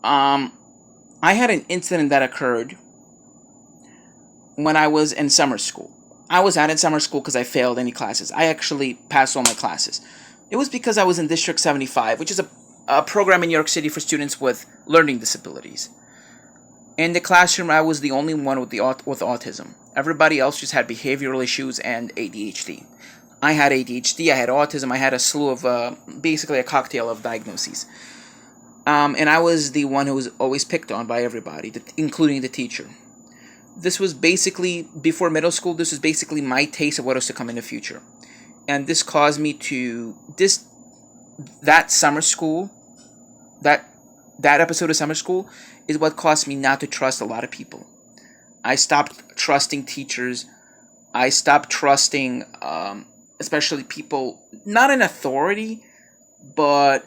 Um, I had an incident that occurred when I was in summer school. I was out in summer school because I failed any classes. I actually passed all my classes. It was because I was in District 75, which is a program in New York City for students with learning disabilities. In the classroom, I was the only one with autism. Everybody else just had behavioral issues and ADHD. I had ADHD, I had autism, I had a slew of, basically a cocktail of diagnoses. And I was the one who was always picked on by everybody, including the teacher. This was basically, before middle school, this was basically my taste of what was to come in the future. And this caused me to, that summer school, that, that episode of summer school is what caused me not to trust a lot of people. I stopped trusting teachers. I stopped trusting, especially people, not in authority, but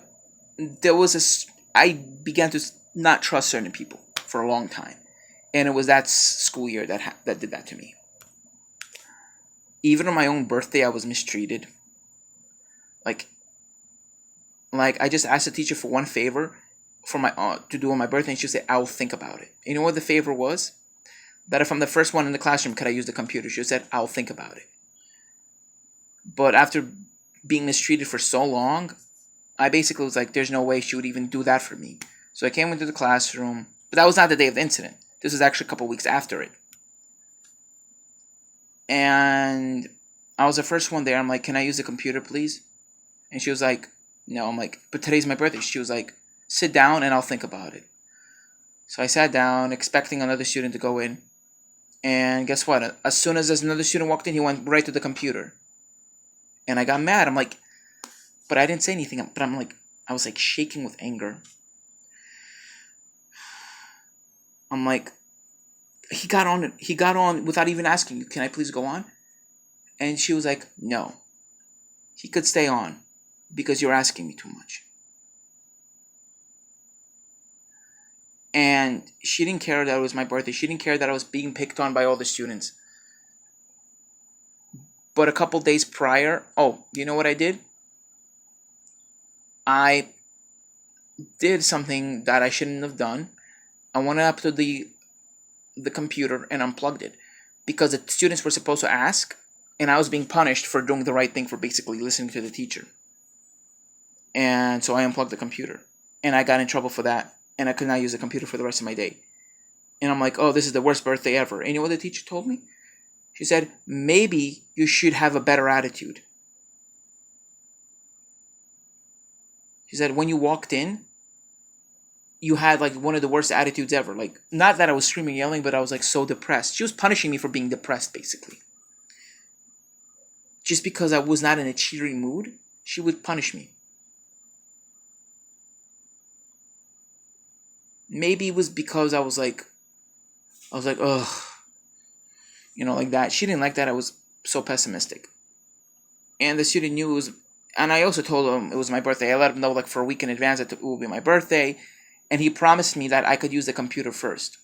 there was I began to not trust certain people for a long time, and it was that school year that did that to me. Even on my own birthday, I was mistreated. Like, I just asked the teacher for one favor for my to do on my birthday, and she said, "I'll think about it." You know what the favor was? That if I'm the first one in the classroom, could I use the computer? She said, "I'll think about it." But after being mistreated for so long, I basically was like, "There's no way she would even do that for me." So I came into the classroom, but that was not the day of the incident. This was actually a couple weeks after it. And I was the first one there. I'm like, "Can I use the computer, please?" And she was like, "No." I'm like, "But today's my birthday." She was like, "Sit down and I'll think about it." So I sat down, expecting another student to go in. And guess what? As soon as another student walked in, he went right to the computer. And I got mad. I'm like, but I didn't say anything. But I'm like, I was like shaking with anger. I'm like, he got on. He got on without even asking you. Can I please go on? And she was like, no. He could stay on because you're asking me too much. And she didn't care that it was my birthday. She didn't care that I was being picked on by all the students. But a couple days prior, oh, you know what I did? I did something that I shouldn't have done. I went up to the computer and unplugged it because the students were supposed to ask, and I was being punished for doing the right thing for basically listening to the teacher. And so I unplugged the computer, and I got in trouble for that, and I could not use the computer for the rest of my day. And I'm like, oh, this is the worst birthday ever. And you know what the teacher told me? She said, maybe you should have a better attitude. She said, when you walked in, you had like one of the worst attitudes ever. Like, not that I was screaming, yelling, but I was like so depressed. She was punishing me for being depressed, basically. Just because I was not in a cheery mood, she would punish me. Maybe it was because I was like, ugh, like that. She didn't like that I was so pessimistic. And the student knew it was, and I also told him it was my birthday. I let him know like for a week in advance that it would be my birthday, and he promised me that I could use the computer first.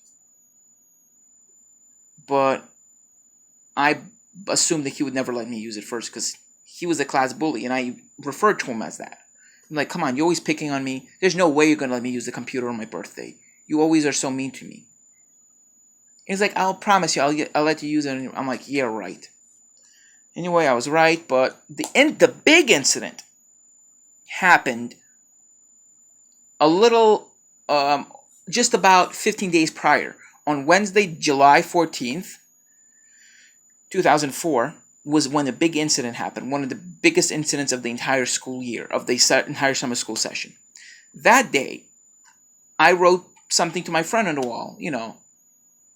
But I assumed that he would never let me use it first because he was a class bully, and I referred to him as that. I'm like, come on, you're always picking on me. There's no way you're gonna let me use the computer on my birthday. You always are so mean to me. He's like, I'll promise you, I'll let you use it. I'm like, yeah, right. Anyway, I was right, but the big incident happened a little, just about 15 days prior. On Wednesday, July 14th, 2004, was when the big incident happened. One of the biggest incidents of the entire school year, of the entire summer school session. That day, I wrote something to my friend on the wall.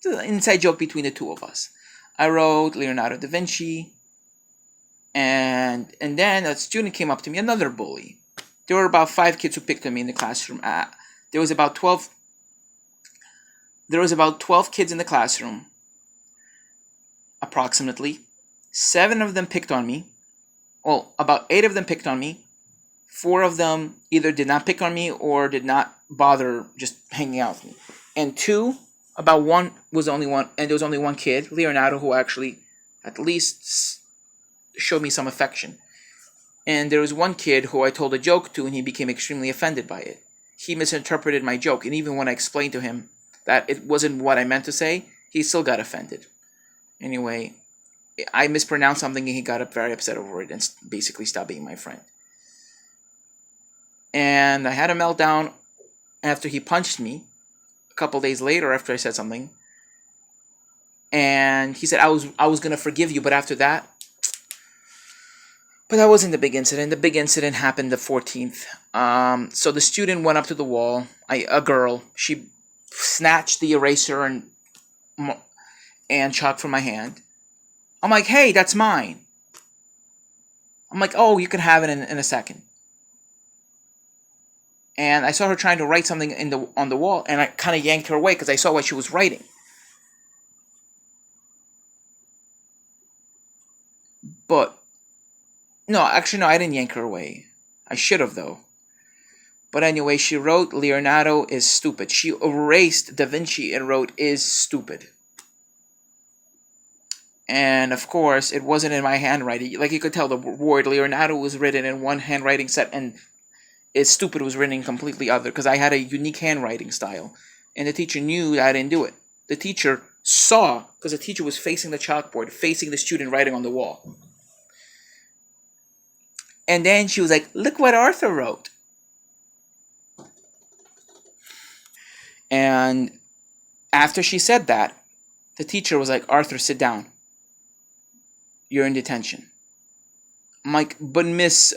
It's an inside joke between the two of us. I wrote Leonardo da Vinci, and then a student came up to me, another bully. There were about 5 kids who picked on me in the classroom. There was about 12. There was about 12 kids in the classroom, approximately. 7 of them picked on me. Well, about 8 of them picked on me. 4 of them either did not pick on me or did not bother just hanging out with me. And about one was only one, and there was only one kid, Leonardo, who actually at least showed me some affection. And there was one kid who I told a joke to, and he became extremely offended by it. he misinterpreted my joke. And even when I explained to him that it wasn't what I meant to say, he still got offended. Anyway, I mispronounced something and he got very upset over it and basically stopped being my friend. And I had a meltdown after he punched me a couple days later after I said something. And he said, I was going to forgive you, but after that. But that wasn't the big incident. The big incident happened the 14th. So the student went up to the wall. A girl. She snatched the eraser and chalk from my hand. I'm like, hey, that's mine. I'm like, oh, you can have it in a second. And I saw her trying to write something on the wall, and I kind of yanked her away because I saw what she was writing. But no, actually, no, I didn't yank her away. I should have, though. But anyway, she wrote, Leonardo is stupid. She erased Da Vinci and wrote, is stupid. And of course, it wasn't in my handwriting. Like you could tell, the word Leonardo was written in one handwriting set, and is stupid was written in completely other, because I had a unique handwriting style. And the teacher knew that I didn't do it. The teacher saw, because the teacher was facing the chalkboard, facing the student writing on the wall. And then she was like, look what Arthur wrote. And after she said that, the teacher was like, Arthur, sit down. You're in detention. I'm like, but Miss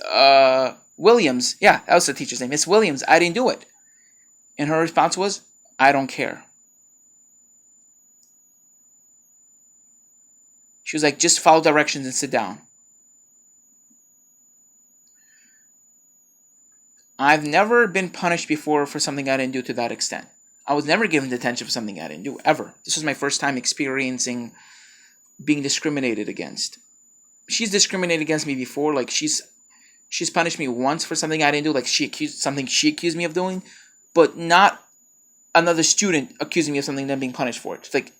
Williams, yeah, that was the teacher's name, Miss Williams, I didn't do it. And her response was, I don't care. She was like, just follow directions and sit down. I've never been punished before for something I didn't do to that extent. I was never given detention for something I didn't do, ever. This was my first time experiencing being discriminated against. She's discriminated against me before, like she's punished me once for something I didn't do, like she accused me of doing, but not another student accusing me of something then being punished for it. It's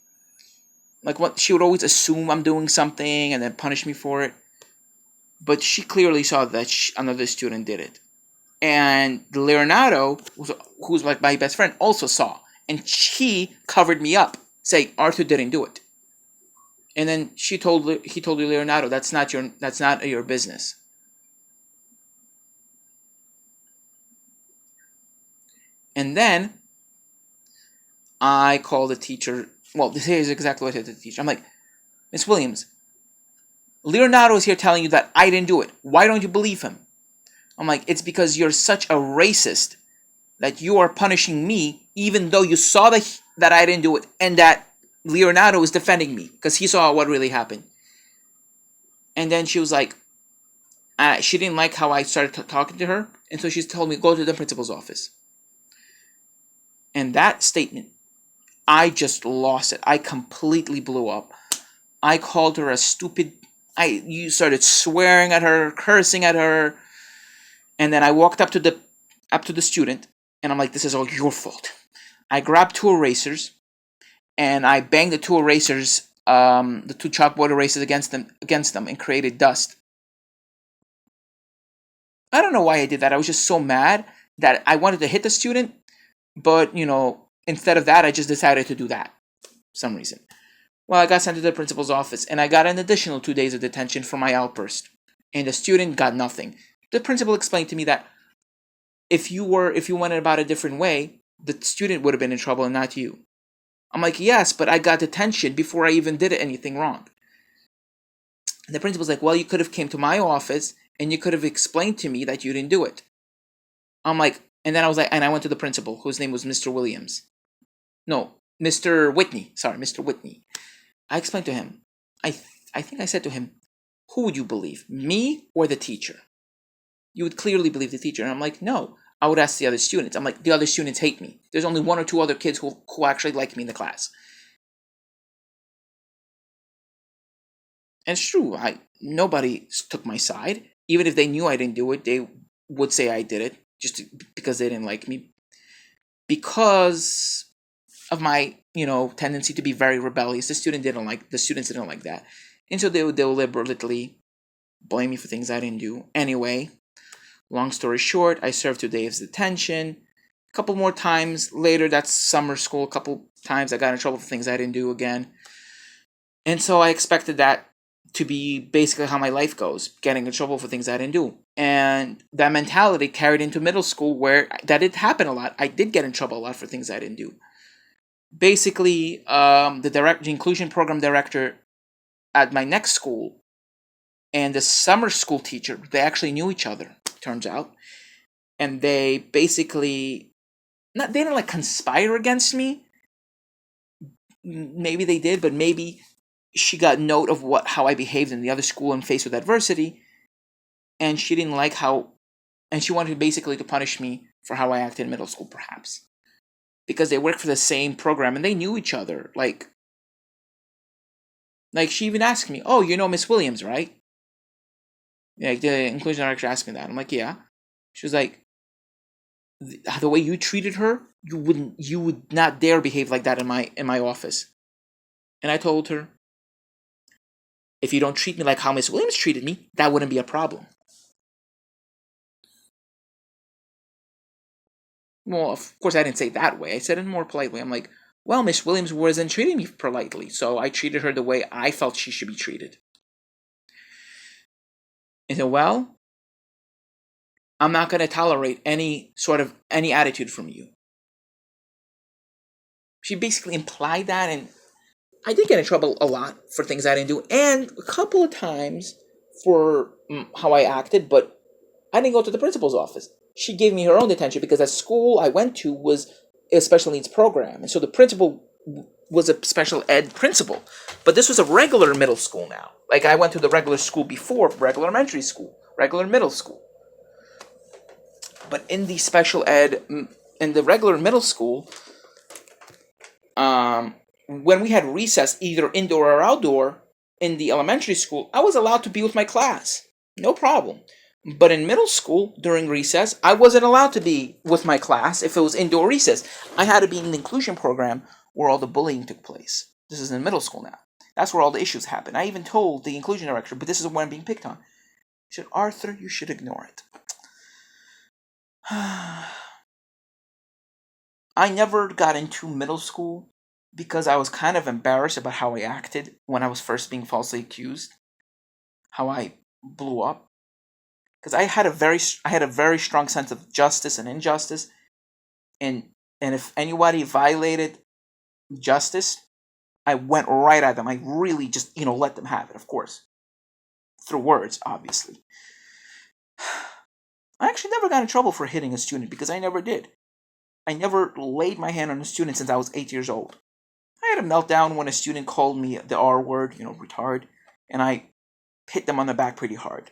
like what she would always assume I'm doing something and then punish me for it. But she clearly saw that another student did it. And Leonardo, who's like my best friend, also saw. And she covered me up, saying Arthur didn't do it. And then he told Leonardo, that's not your business. And then I called the teacher. Well, this is exactly what I said to the teacher. I'm like, Miss Williams, Leonardo is here telling you that I didn't do it. Why don't you believe him? I'm like, it's because you're such a racist that you are punishing me even though you saw that I didn't do it and that Leonardo is defending me because he saw what really happened. And then she was like, she didn't like how I started talking to her, and so she told me, go to the principal's office. And that statement, I just lost it. I completely blew up. I called her a stupid. You started swearing at her, cursing at her, and then I walked up to the student, and I'm like, this is all your fault. I grabbed two erasers, and I banged the two erasers, the two chalkboard erasers against them, and created dust. I don't know why I did that. I was just so mad that I wanted to hit the student, but instead of that, I just decided to do that for some reason. Well, I got sent to the principal's office, and I got an additional 2 days of detention for my outburst, and the student got nothing. The principal explained to me that if you went about a different way, the student would have been in trouble and not you. I'm like, yes, but I got detention before I even did anything wrong. And the principal's like, well, you could have came to my office and you could have explained to me that you didn't do it. I'm like, and then I was like, and I went to the principal, whose name was Mr. Williams. No, Mr. Whitney. Sorry, Mr. Whitney. I explained to him. I think I said to him, who would you believe, me or the teacher? You would clearly believe the teacher. And I'm like, no. I would ask the other students. I'm like, the other students hate me. There's only one or two other kids who actually like me in the class. And it's true. Nobody took my side. Even if they knew I didn't do it, they would say I did it because they didn't like me. Because of my, tendency to be very rebellious. The students didn't like that. And so they would deliberately blame me for things I didn't do. Anyway, long story short, I served 2 days detention. couple more times later, that's summer school. A couple times I got in trouble for things I didn't do again. And so I expected that to be basically how my life goes, getting in trouble for things I didn't do. And that mentality carried into middle school where that did happen a lot. I did get in trouble a lot for things I didn't do. Basically, the inclusion program director at my next school and the summer school teacher, they actually knew each other, turns out. And they basically, not they didn't like conspire against me. Maybe they did, but maybe she got note of how I behaved in the other school and faced with adversity, and she didn't like how, and she wanted basically to punish me for how I acted in middle school, perhaps, because they worked for the same program and they knew each other. Like she even asked me, "Oh, you know Miss Williams, right?" Like the inclusion director asked me that. I'm like, "Yeah." She was like, "The way you treated her, you would not dare behave like that in my office." And I told her, "If you don't treat me like how Miss Williams treated me, that wouldn't be a problem." Well, of course, I didn't say it that way. I said it in a more polite way. I'm like, "Well, Miss Williams wasn't treating me politely, so I treated her the way I felt she should be treated." And said, "Well, I'm not going to tolerate any attitude from you." She basically implied that, and I did get in trouble a lot for things I didn't do, and a couple of times for how I acted, but I didn't go to the principal's office. She gave me her own detention because the school I went to was a special needs program, and so the principal was a special ed principal. But this was a regular middle school now. Like I went to the regular school before, regular elementary school, regular middle school. But in the special ed, in the regular middle school, when we had recess, either indoor or outdoor, in the elementary school, I was allowed to be with my class. No problem. But in middle school, during recess, I wasn't allowed to be with my class if it was indoor recess. I had to be in the inclusion program where all the bullying took place. This is in middle school now. That's where all the issues happen. I even told the inclusion director, but this is when I'm being picked on. He said, "Arthur, you should ignore it." I never got into middle school because I was kind of embarrassed about how I acted when I was first being falsely accused, how I blew up. Because I had a very strong sense of justice and injustice, and if anybody violated justice, I went right at them. I really just let them have it, of course, through words, obviously. I actually never got in trouble for hitting a student because I never did. I never laid my hand on a student since I was 8 years old. I had a meltdown when a student called me the R word, retard, and I hit them on the back pretty hard.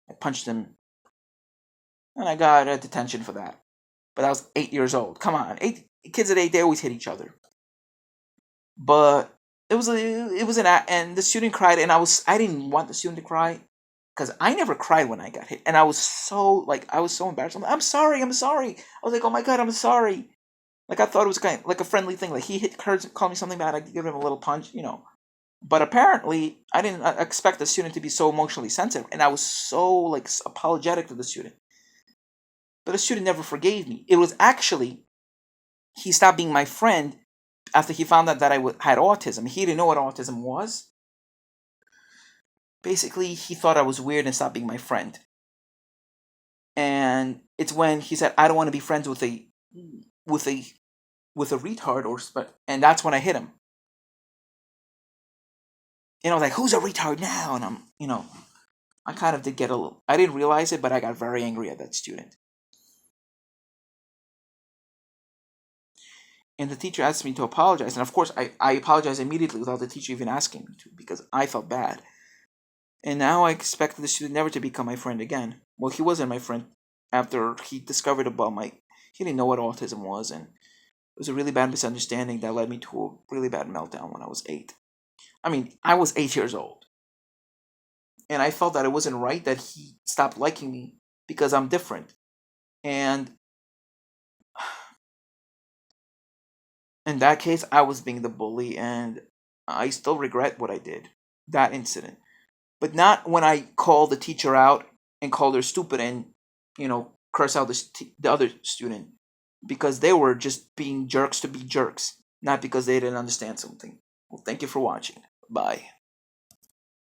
I punched them, and I got a detention for that. But I was 8 years old. Come on, kids at 8, they always hit each other. But it was and the student cried, and I didn't want the student to cry because I never cried when I got hit, and I was so embarrassed. I'm sorry. I was like, oh my god, I'm sorry. Like I thought it was kind of like a friendly thing. Like he called me something bad, I'd give him a little punch. But apparently, I didn't expect the student to be so emotionally sensitive, and I was so apologetic to the student. But the student never forgave me. It was actually he stopped being my friend after he found out that I had autism. He didn't know what autism was. Basically, he thought I was weird and stopped being my friend. And it's when he said, "I don't want to be friends with a retard," and that's when I hit him. And I was like, "Who's a retard now?" And I kind of did get a little. I didn't realize it, but I got very angry at that student. And the teacher asked me to apologize, and of course, I apologized immediately without the teacher even asking me to because I felt bad. And now I expect the student never to become my friend again. Well, he wasn't my friend after he discovered about he didn't know what autism was, and it was a really bad misunderstanding that led me to a really bad meltdown when I was 8. I mean, I was 8 years old. And I felt that it wasn't right that he stopped liking me because I'm different. And in that case, I was being the bully, and I still regret what I did, that incident. But not when I called the teacher out and called her stupid and, curse out the other student. because they were just being jerks to be jerks, not because they didn't understand something. Well, thank you for watching. Bye.